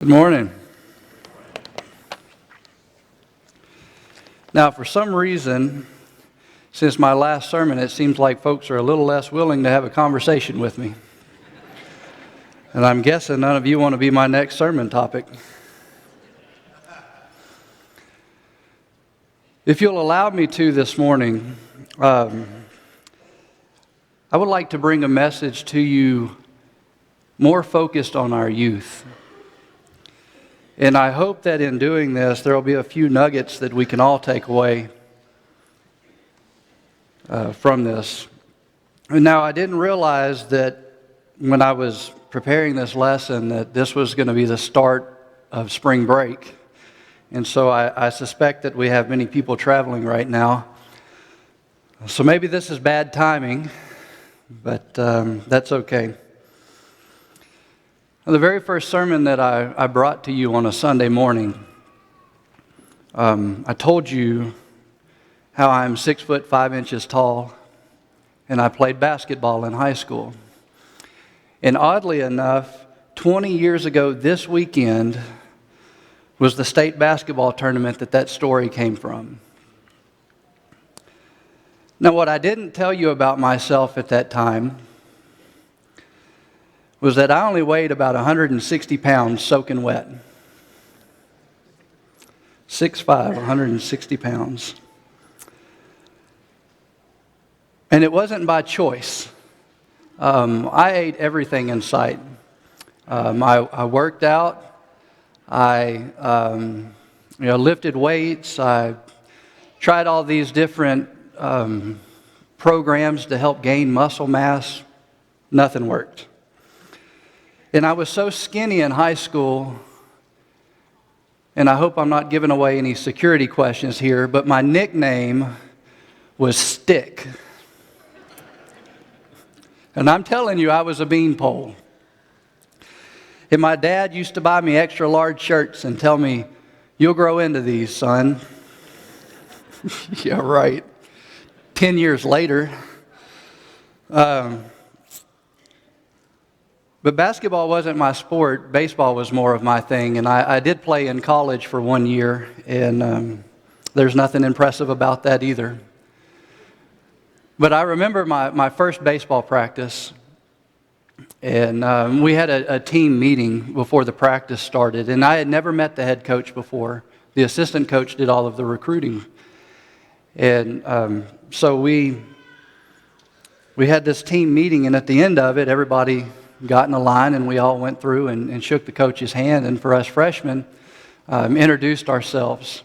Good morning. Now, for some reason, since my last sermon, it seems like folks are a little less willing to have a conversation with me. And I'm guessing none of you want to be my next sermon topic. If you'll allow me to this morning, I would like to bring a message to you more focused on our youth. And I hope that in doing this, there will be a few nuggets that we can all take away from this. And now, I didn't realize that when I was preparing this lesson that this was going to be the start of spring break. And so I suspect that we have many people traveling right now. So maybe this is bad timing, but that's okay. The very first sermon that I brought to you on a Sunday morning, I told you how I'm 6'5" tall, and I played basketball in high school. And oddly enough, 20 years ago this weekend was the state basketball tournament that story came from. Now, what I didn't tell you about myself at that time was that I only weighed about 160 pounds soaking wet. 6'5", 160 pounds. And it wasn't by choice. I ate everything in sight. I worked out. I lifted weights. I tried all these different programs to help gain muscle mass. Nothing worked. And I was so skinny in high school, and I hope I'm not giving away any security questions here, but my nickname was Stick. And I'm telling you, I was a beanpole. And my dad used to buy me extra large shirts and tell me, "You'll grow into these, son." Yeah, right. 10 years later. But basketball wasn't my sport. Baseball was more of my thing. And I did play in college for 1 year. And there's nothing impressive about that either. But I remember my first baseball practice. And we had a team meeting before the practice started. And I had never met the head coach before. The assistant coach did all of the recruiting. And so we had this team meeting. And at the end of it, everybody got in a line, and we all went through and shook the coach's hand, and for us freshmen, introduced ourselves.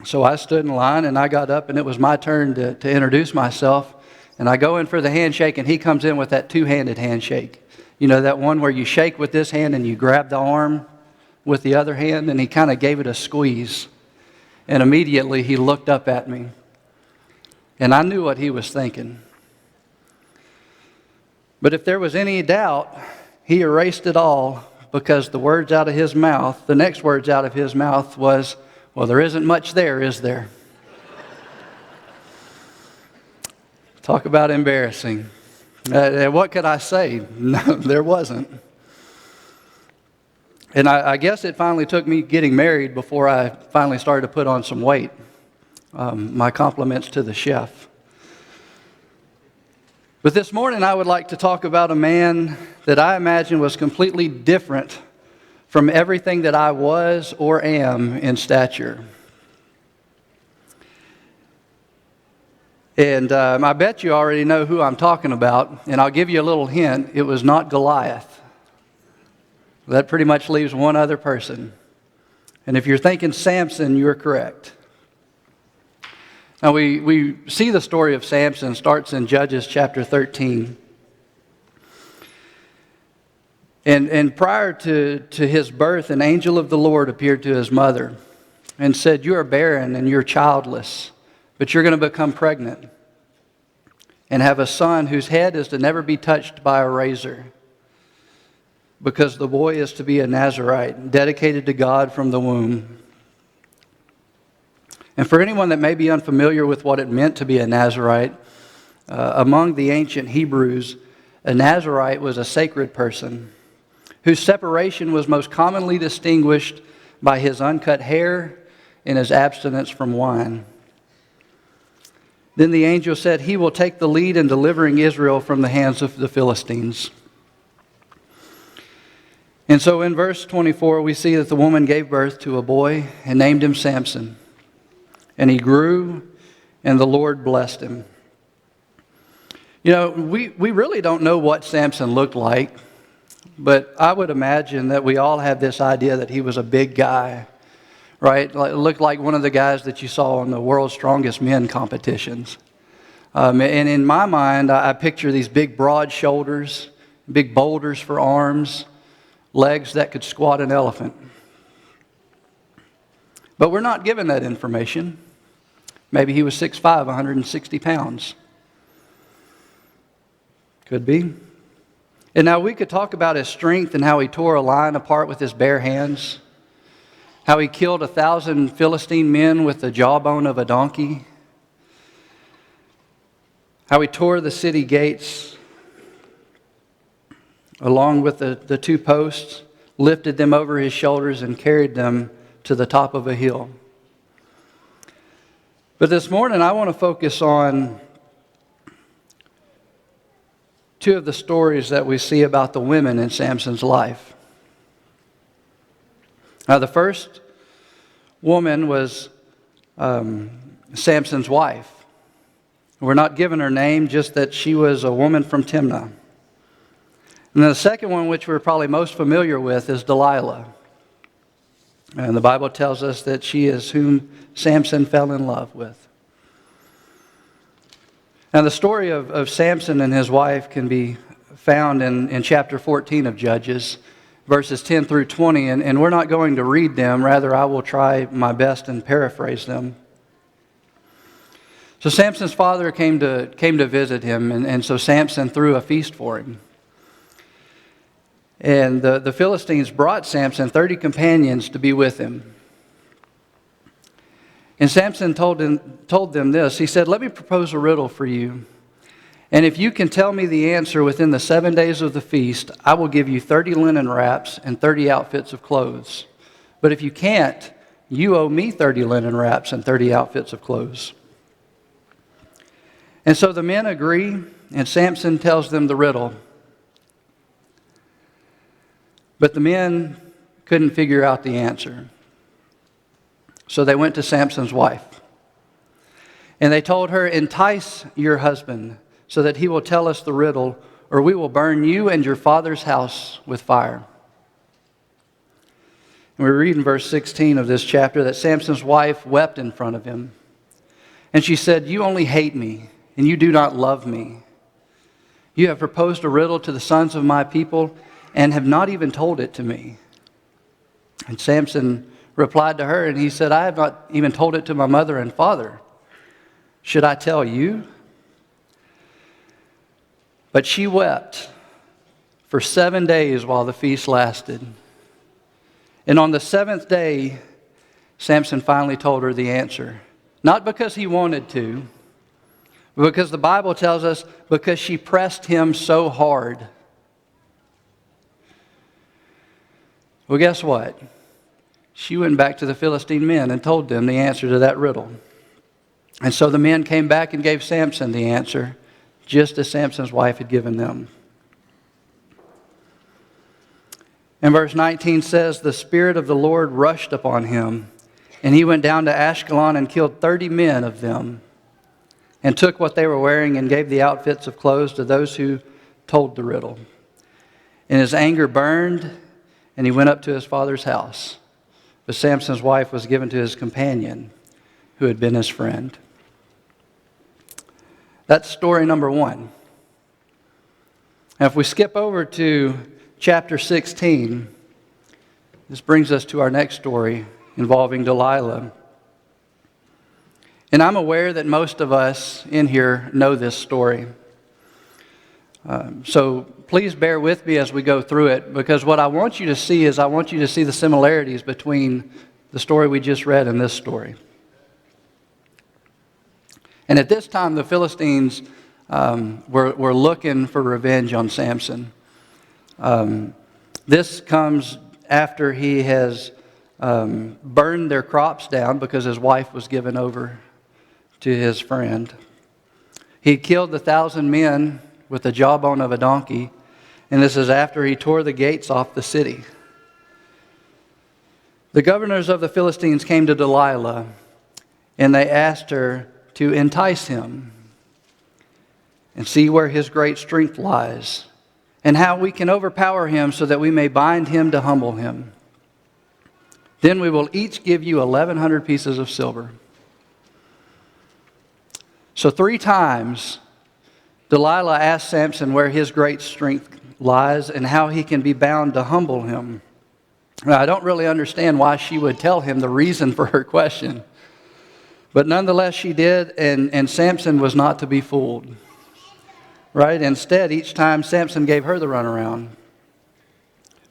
So I stood in line, and I got up, and it was my turn to introduce myself, and I go in for the handshake, and he comes in with that two-handed handshake. You know, that one where you shake with this hand, and you grab the arm with the other hand, and he kind of gave it a squeeze, and immediately he looked up at me, and I knew what he was thinking. But if there was any doubt, he erased it all, because the words out of his mouth, the next words out of his mouth was, "Well, there isn't much there, is there?" Talk about embarrassing. What could I say? No, there wasn't. And I guess it finally took me getting married before I finally started to put on some weight. My compliments to the chef. But this morning I would like to talk about a man that I imagine was completely different from everything that I was or am in stature. And I bet you already know who I'm talking about, and I'll give you a little hint. It was not Goliath. That pretty much leaves one other person. And if you're thinking Samson, you're correct. Now, we see the story of Samson starts in Judges chapter 13. And prior to his birth, an angel of the Lord appeared to his mother and said, "You are barren and you're childless, but you're going to become pregnant and have a son whose head is to never be touched by a razor, because the boy is to be a Nazirite, dedicated to God from the womb." And for anyone that may be unfamiliar with what it meant to be a Nazirite, among the ancient Hebrews, a Nazirite was a sacred person whose separation was most commonly distinguished by his uncut hair and his abstinence from wine. Then the angel said, "He will take the lead in delivering Israel from the hands of the Philistines." And so in verse 24, we see that the woman gave birth to a boy and named him Samson. And he grew, and the Lord blessed him. You know, we really don't know what Samson looked like, but I would imagine that we all have this idea that he was a big guy, right? Looked like one of the guys that you saw on the World's Strongest Men competitions. And in my mind, I picture these big broad shoulders, big boulders for arms, legs that could squat an elephant. But we're not given that information. Maybe he was 6'5", 160 pounds. Could be. And now we could talk about his strength and how he tore a lion apart with his bare hands, how he killed 1,000 Philistine men with the jawbone of a donkey, how he tore the city gates along with the two posts, lifted them over his shoulders and carried them to the top of a hill. But this morning I want to focus on two of the stories that we see about the women in Samson's life. Now, the first woman was Samson's wife. We're not given her name, just that she was a woman from Timnah. And then the second one, which we're probably most familiar with, is Delilah. And the Bible tells us that she is whom Samson fell in love with. Now, the story of Samson and his wife can be found in chapter 14 of Judges, verses 10 through 20. And we're not going to read them. Rather, I will try my best and paraphrase them. So Samson's father came to visit him, and so Samson threw a feast for him. And the Philistines brought Samson 30 companions to be with him. And Samson told them this. He said, "Let me propose a riddle for you. And if you can tell me the answer within the 7 days of the feast, I will give you 30 linen wraps and 30 outfits of clothes. But if you can't, you owe me 30 linen wraps and 30 outfits of clothes." And so the men agree, and Samson tells them the riddle. But the men couldn't figure out the answer. So they went to Samson's wife. And they told her, "Entice your husband so that he will tell us the riddle, or we will burn you and your father's house with fire." And we read in verse 16 of this chapter that Samson's wife wept in front of him. And she said, "You only hate me, and you do not love me. You have proposed a riddle to the sons of my people and have not even told it to me." And Samson replied to her, and he said, "I have not even told it to my mother and father. Should I tell you?" But she wept for 7 days while the feast lasted. And on the 7th day, Samson finally told her the answer. Not because he wanted to, but because the Bible tells us, because she pressed him so hard. Well, guess what? She went back to the Philistine men and told them the answer to that riddle. And so the men came back and gave Samson the answer, just as Samson's wife had given them. And verse 19 says, "The Spirit of the Lord rushed upon him, and he went down to Ashkelon and killed 30 men of them, and took what they were wearing and gave the outfits of clothes to those who told the riddle. And his anger burned, and he went up to his father's house. But Samson's wife was given to his companion, who had been his friend." That's story number one. Now, if we skip over to chapter 16, this brings us to our next story involving Delilah. And I'm aware that most of us in here know this story. So please bear with me as we go through it, because what I want you to see is I want you to see the similarities between the story we just read and this story. And at this time, the Philistines were looking for revenge on Samson. This comes after he has burned their crops down because his wife was given over to his friend. He killed 1,000 men with the jawbone of a donkey, and this is after he tore the gates off the city. The governors of the Philistines came to Delilah, and they asked her to entice him and see where his great strength lies, and how we can overpower him so that we may bind him to humble him. Then we will each give you 1,100 pieces of silver. So 3 times, Delilah asked Samson where his great strength lies and how he can be bound to humble him. Now, I don't really understand why she would tell him the reason for her question. But nonetheless, she did, and Samson was not to be fooled. Right? Instead, each time Samson gave her the runaround.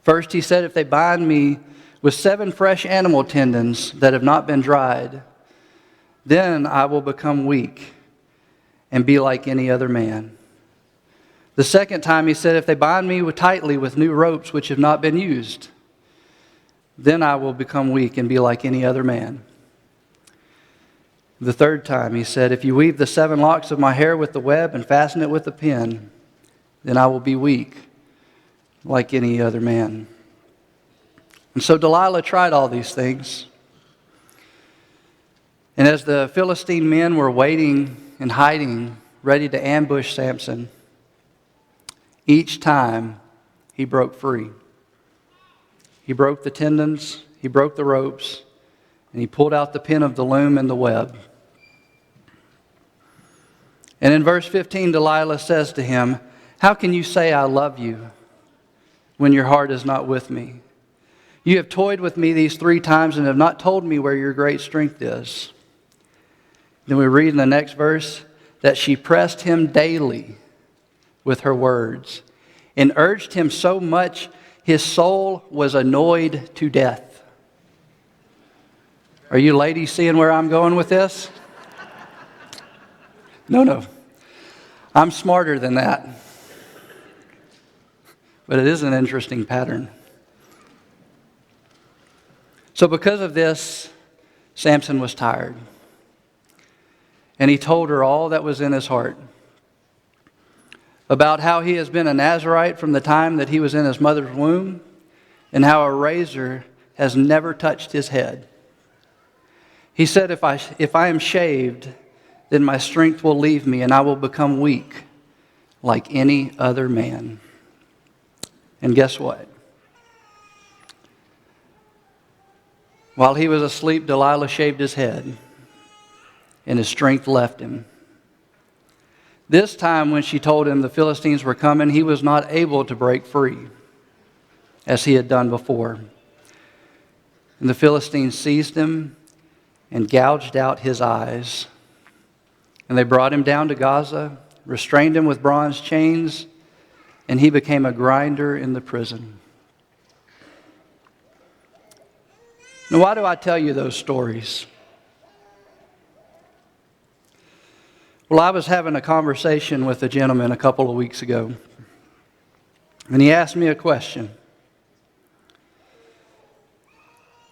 First, he said, if they bind me with 7 fresh animal tendons that have not been dried, then I will become weak and be like any other man. The second time, he said, if they bind me tightly with new ropes which have not been used, then I will become weak and be like any other man. The third time, he said, if you weave the 7 locks of my hair with the web and fasten it with a pin, then I will be weak like any other man. And so Delilah tried all these things. And as the Philistine men were waiting and hiding, ready to ambush Samson, each time he broke free. He broke the tendons, he broke the ropes, and he pulled out the pin of the loom and the web. And in verse 15, Delilah says to him, how can you say I love you when your heart is not with me? You have toyed with me these 3 times and have not told me where your great strength is. Then we read in the next verse that she pressed him daily with her words and urged him so much his soul was annoyed to death. Are you ladies seeing where I'm going with this? No. I'm smarter than that. But it is an interesting pattern. So because of this, Samson was tired. And he told her all that was in his heart about how he has been a Nazirite from the time that he was in his mother's womb, and how a razor has never touched his head. He said, if I am shaved, then my strength will leave me, and I will become weak like any other man. And guess what? While he was asleep, Delilah shaved his head, and his strength left him. This time when she told him the Philistines were coming, he was not able to break free as he had done before. And the Philistines seized him and gouged out his eyes. And they brought him down to Gaza, restrained him with bronze chains, and he became a grinder in the prison. Now, why do I tell you those stories? Well, I was having a conversation with a gentleman a couple of weeks ago, and he asked me a question.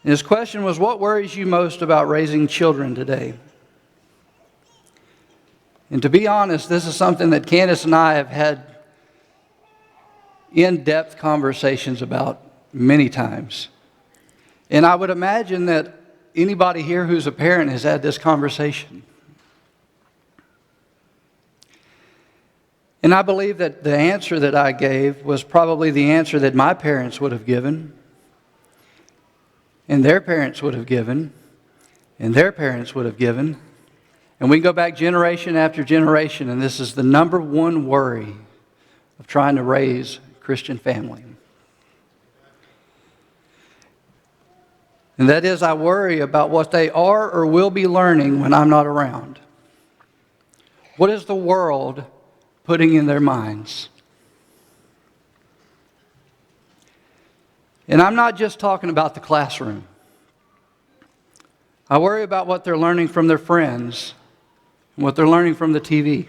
And his question was, what worries you most about raising children today? And to be honest, this is something that Candace and I have had in-depth conversations about many times. And I would imagine that anybody here who's a parent has had this conversation. And I believe that the answer that I gave was probably the answer that my parents would have given, and their parents would have given, and their parents would have given. And we go back generation after generation, and this is the number one worry of trying to raise a Christian family. And that is, I worry about what they are or will be learning when I'm not around. What is the world putting in their minds? And I'm not just talking about the classroom. I worry about what they're learning from their friends, and what they're learning from the TV.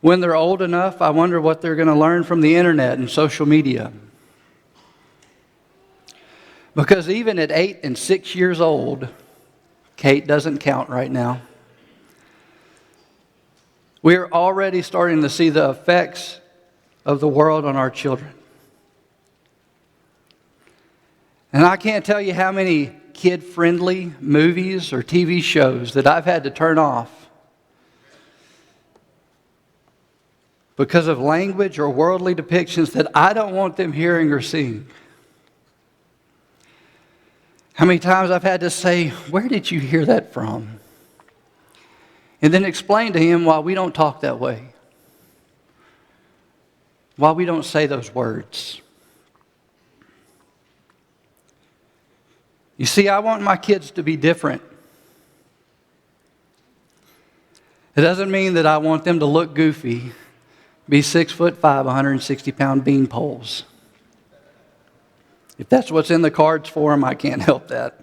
When they're old enough, I wonder what they're going to learn from the internet and social media. Because even at 8 and 6 years old, Kate doesn't count right now. We're already starting to see the effects of the world on our children. And I can't tell you how many kid-friendly movies or TV shows that I've had to turn off because of language or worldly depictions that I don't want them hearing or seeing. How many times I've had to say, "Where did you hear that from?" And then explain to him why we don't talk that way, why we don't say those words. You see, I want my kids to be different. It doesn't mean that I want them to look goofy, be 6'5", 160-pound bean poles. If that's what's in the cards for them, I can't help that.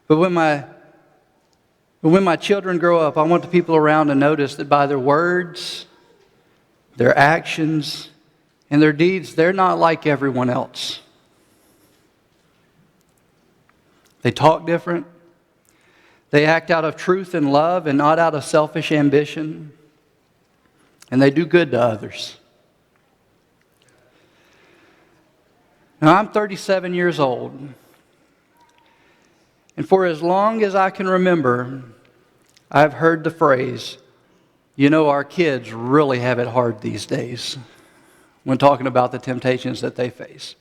But when my children grow up, I want the people around to notice that by their words, their actions, and their deeds, they're not like everyone else. They talk different. They act out of truth and love and not out of selfish ambition. And they do good to others. Now, I'm 37 years old. And for as long as I can remember, I've heard the phrase, our kids really have it hard these days, when talking about the temptations that they face.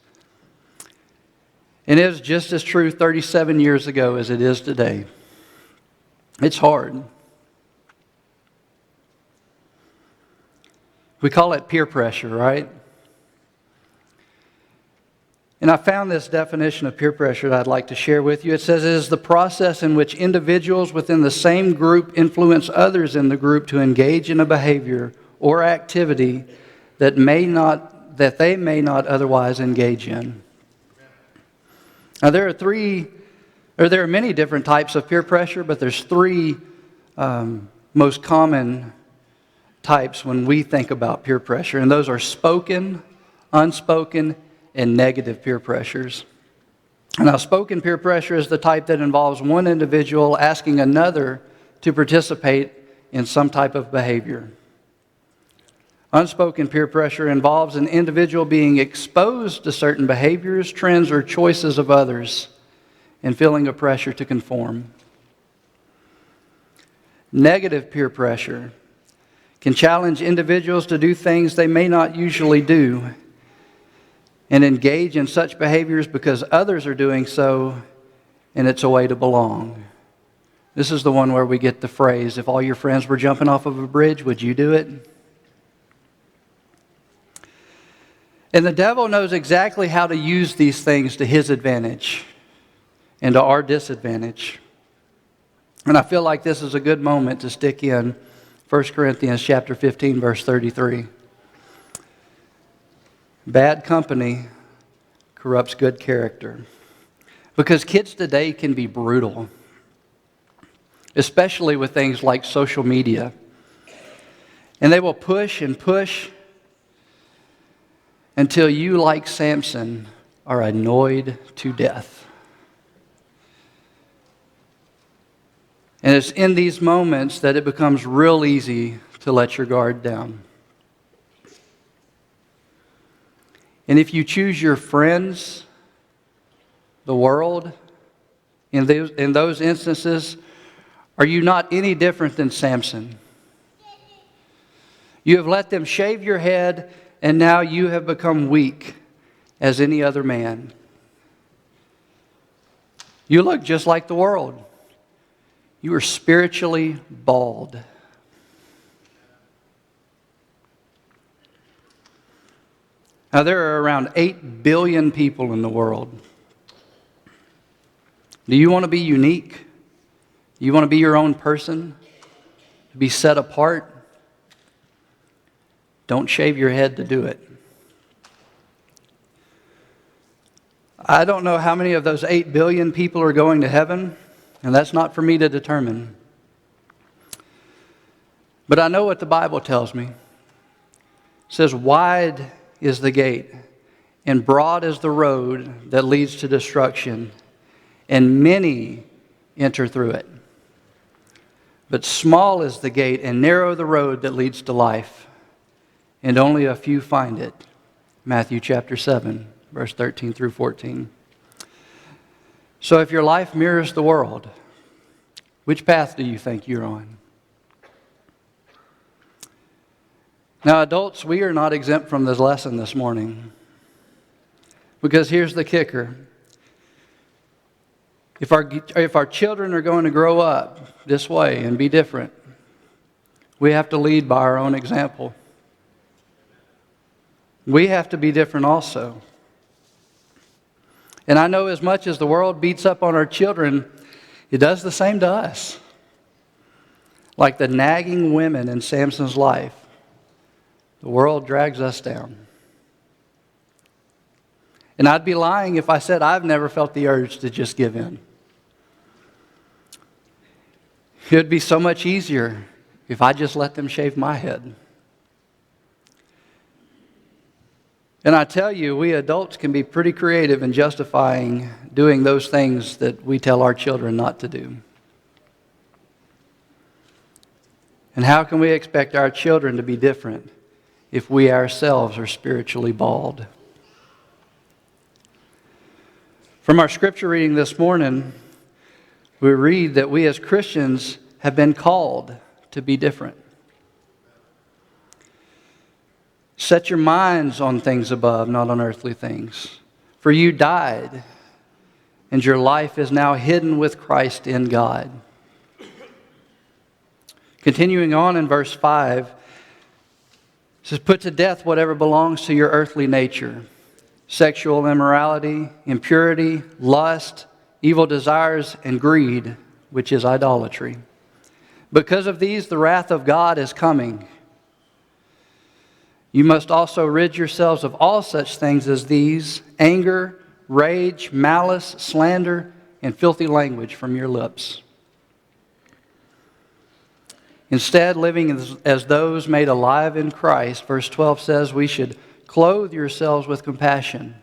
And it is just as true 37 years ago as it is today. It's hard. We call it peer pressure, right? And I found this definition of peer pressure that I'd like to share with you. It says it is the process in which individuals within the same group influence others in the group to engage in a behavior or activity that they may not otherwise engage in. Now, there are many different types of peer pressure, but there's three most common types when we think about peer pressure, and those are spoken, unspoken, and negative peer pressures. Now, spoken peer pressure is the type that involves one individual asking another to participate in some type of behavior. Unspoken peer pressure involves an individual being exposed to certain behaviors, trends, or choices of others and feeling a pressure to conform. Negative peer pressure can challenge individuals to do things they may not usually do and engage in such behaviors because others are doing so, and it's a way to belong. This is the one where we get the phrase, "If all your friends were jumping off of a bridge, would you do it?" And the devil knows exactly how to use these things to his advantage and to our disadvantage. And I feel like this is a good moment to stick in 1 Corinthians chapter 15, verse 33. Bad company corrupts good character. Because kids today can be brutal, especially with things like social media. And they will push and push until you, like Samson, are annoyed to death. And it's in these moments that it becomes real easy to let your guard down. And if you choose your friends, the world, in those instances, are you not any different than Samson? You have let them shave your head, and now you have become weak as any other man. You look just like the world. You are spiritually bald. Now, there are around 8 billion people in the world. Do you want to be unique? Do you want to be your own person? To be set apart? Don't shave your head to do it. I don't know how many of those 8 billion people are going to heaven, and that's not for me to determine. But I know what the Bible tells me. It says, wide is the gate, and broad is the road that leads to destruction, and many enter through it. But small is the gate and narrow the road that leads to life, and only a few find it. Matthew chapter 7, verse 13 through 14. So if your life mirrors the world, which path do you think you're on? Now, adults, we are not exempt from this lesson this morning. Because here's the kicker. If our children are going to grow up this way and be different, we have to lead by our own example. We have to be different also. And I know as much as the world beats up on our children, it does the same to us. Like the nagging women in Samson's life, the world drags us down. And I'd be lying if I said I've never felt the urge to just give in. It would be so much easier if I just let them shave my head. And I tell you, we adults can be pretty creative in justifying doing those things that we tell our children not to do. And how can we expect our children to be different if we ourselves are spiritually bald? From our scripture reading this morning, we read that we as Christians have been called to be different. Set your minds on things above, not on earthly things. For you died, and your life is now hidden with Christ in God. Continuing on in verse 5, it says, put to death whatever belongs to your earthly nature. Sexual immorality, impurity, lust, evil desires, and greed, which is idolatry. Because of these, the wrath of God is coming. You must also rid yourselves of all such things as these: anger, rage, malice, slander, and filthy language from your lips. Instead, living as those made alive in Christ, verse 12 says we should clothe yourselves with compassion,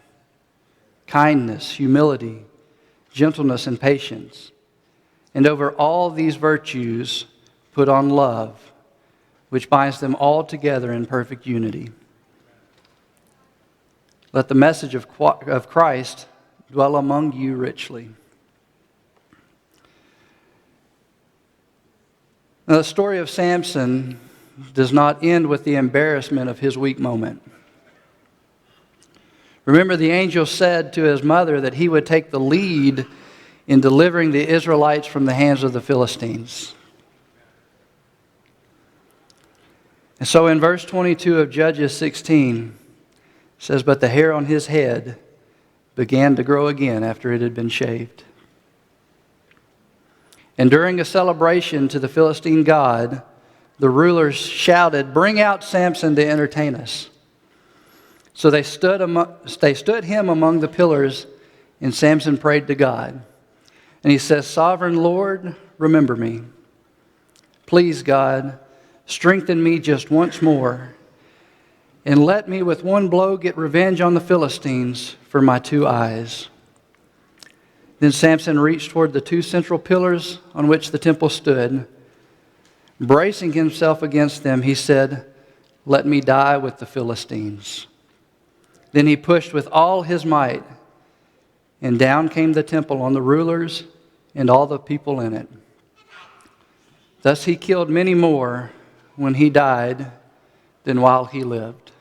kindness, humility, gentleness, and patience. And over all these virtues, put on love, which binds them all together in perfect unity. Let the message of Christ dwell among you richly. Now, the story of Samson does not end with the embarrassment of his weak moment. Remember, the angel said to his mother that he would take the lead in delivering the Israelites from the hands of the Philistines. And so in verse 22 of Judges 16, it says, but the hair on his head began to grow again after it had been shaved. And during a celebration to the Philistine god, the rulers shouted, bring out Samson to entertain us. So they stood him among the pillars, and Samson prayed to God. And he says, Sovereign Lord, remember me. Please, God, strengthen me just once more, and let me with one blow get revenge on the Philistines for my 2 eyes. Then Samson reached toward the 2 central pillars on which the temple stood. Bracing himself against them, he said, let me die with the Philistines. Then he pushed with all his might, and down came the temple on the rulers and all the people in it. Thus he killed many more when he died than while he lived.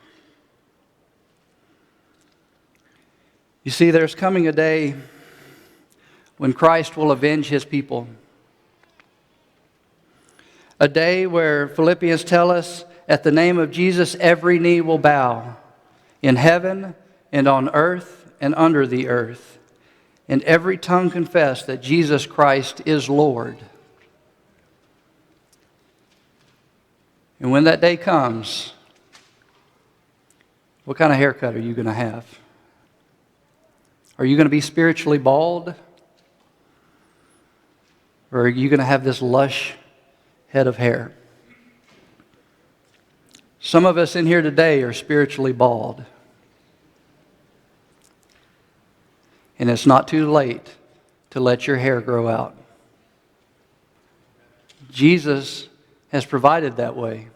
You see, there's coming a day when Christ will avenge his people. A day where Philippians tell us, at the name of Jesus, every knee will bow, in heaven and on earth and under the earth, and every tongue confess that Jesus Christ is Lord. And when that day comes, what kind of haircut are you going to have? Are you going to be spiritually bald? Or are you going to have this lush head of hair? Some of us in here today are spiritually bald. And it's not too late to let your hair grow out. Jesus has provided that way.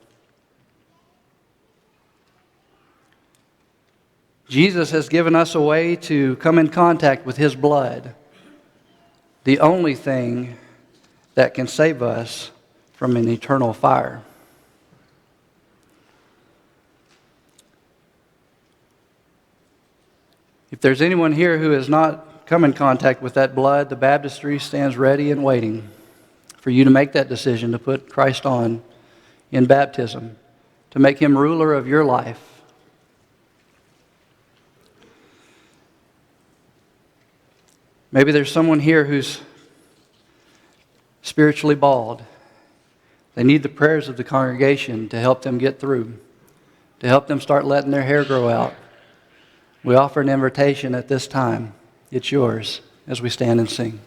Jesus has given us a way to come in contact with His blood, the only thing that can save us from an eternal fire. If there's anyone here who has not come in contact with that blood, the baptistry stands ready and waiting for you to make that decision to put Christ on in baptism, to make Him ruler of your life. Maybe there's someone here who's spiritually bald. They need the prayers of the congregation to help them get through, to help them start letting their hair grow out. We offer an invitation at this time. It's yours as we stand and sing.